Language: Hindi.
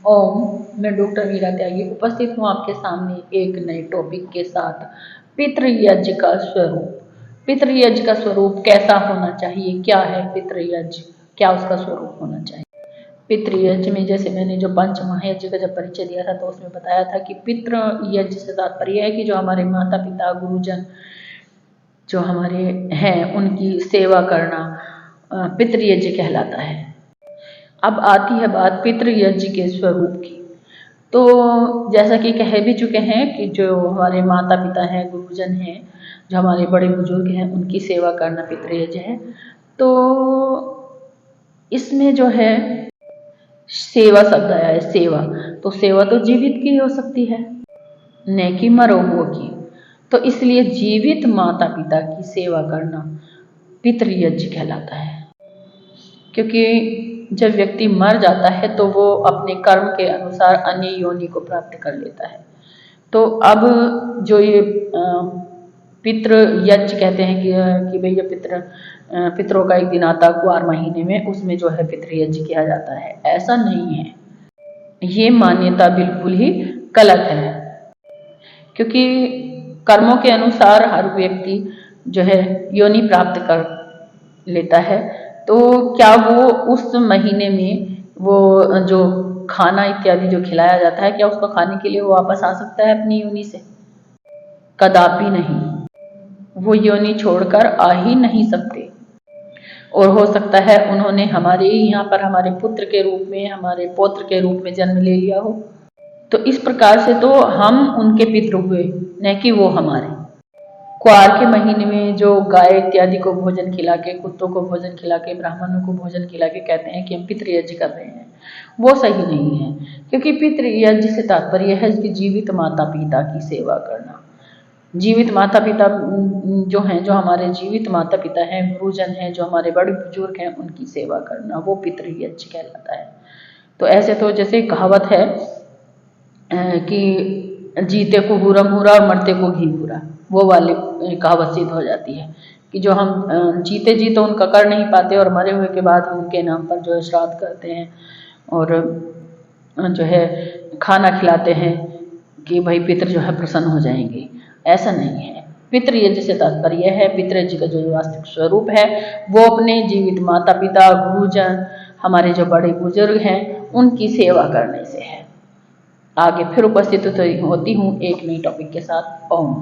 ओम, मैं डॉक्टर मीरा त्यागी उपस्थित हूँ आपके सामने एक नए टॉपिक के साथ। पितृयज्ञ का स्वरूप। पितृयज्ञ का स्वरूप कैसा होना चाहिए? क्या है पितृयज्ञ? क्या उसका स्वरूप होना चाहिए? पितृयज्ञ में जैसे मैंने जो पंच महायज्ञ का जब परिचय दिया था तो उसमें बताया था कि पितृयज्ञ से तात्पर्य है कि जो हमारे माता पिता गुरुजन जो हमारे हैं उनकी सेवा करना पितृयज्ञ कहलाता है। अब आती है बात पितृयज्ञ के स्वरूप की। तो जैसा कि कह भी चुके हैं कि जो हमारे माता पिता हैं गुरुजन हैं जो हमारे बड़े बुजुर्ग हैं उनकी सेवा करना पितृयज्ञ है। तो इसमें जो है सेवा शब्द आया है, सेवा। तो सेवा तो जीवित की हो सकती है न कि मरो हुओं की। तो इसलिए जीवित माता पिता की सेवा करना पितृयज्ञ कहलाता है। क्योंकि जब व्यक्ति मर जाता है तो वो अपने कर्म के अनुसार अन्य योनि को प्राप्त कर लेता है। तो अब जो ये पितृयज्ञ कहते हैं कि भैया पितरों का एक दिन आता कुआर महीने में, उसमें जो है पितृयज्ञ किया जाता है, ऐसा नहीं है। ये मान्यता बिल्कुल ही गलत है। क्योंकि कर्मों के अनुसार हर व्यक्ति जो है योनि प्राप्त कर लेता है। तो क्या वो उस महीने में वो जो खाना इत्यादि जो खिलाया जाता है, क्या उसको खाने के लिए वो वापस आ सकता है अपनी योनि से? कदापि नहीं। वो योनि छोड़कर आ ही नहीं सकते। और हो सकता है उन्होंने हमारे यहाँ पर हमारे पुत्र के रूप में, हमारे पौत्र के रूप में जन्म ले लिया हो। तो इस प्रकार से तो हम उनके पितृ हुए, न कि वो हमारे। क्वार के महीने में जो गाय इत्यादि को भोजन खिला के, कुत्तों को भोजन खिला के, ब्राह्मणों को भोजन खिला के कहते हैं कि हम पितृयज्ञ कर रहे हैं, वो सही नहीं है। क्योंकि पितृयज्ञ से तात्पर्य है कि जीवित माता पिता की सेवा करना। जीवित माता पिता जो हैं, जो हमारे जीवित माता पिता हैं, गुरुजन हैं, जो हमारे बड़े बुजुर्ग हैं, उनकी सेवा करना वो पितृयज्ञ कहलाता है। तो ऐसे तो जैसे कहावत है कि जीते को हुरा मुहरा और मरते को घी बुरा, वो वाली कहावत सिद्ध हो जाती है कि जो हम जीते जी तो उनका कर नहीं पाते और मरे हुए के बाद हम उनके नाम पर जो है श्राद्ध करते हैं और जो है खाना खिलाते हैं कि भाई पितृ जो है प्रसन्न हो जाएंगे। ऐसा नहीं है। पितृयज्ञ से तात्पर्य है, पितृयज्ञ का जो वास्तविक स्वरूप है वो अपने जीवित माता पिता गुरुजन, हमारे जो बड़े बुजुर्ग हैं, उनकी सेवा करने से है। आगे फिर उपस्थित होती हूँ एक नई टॉपिक के साथ। ओम।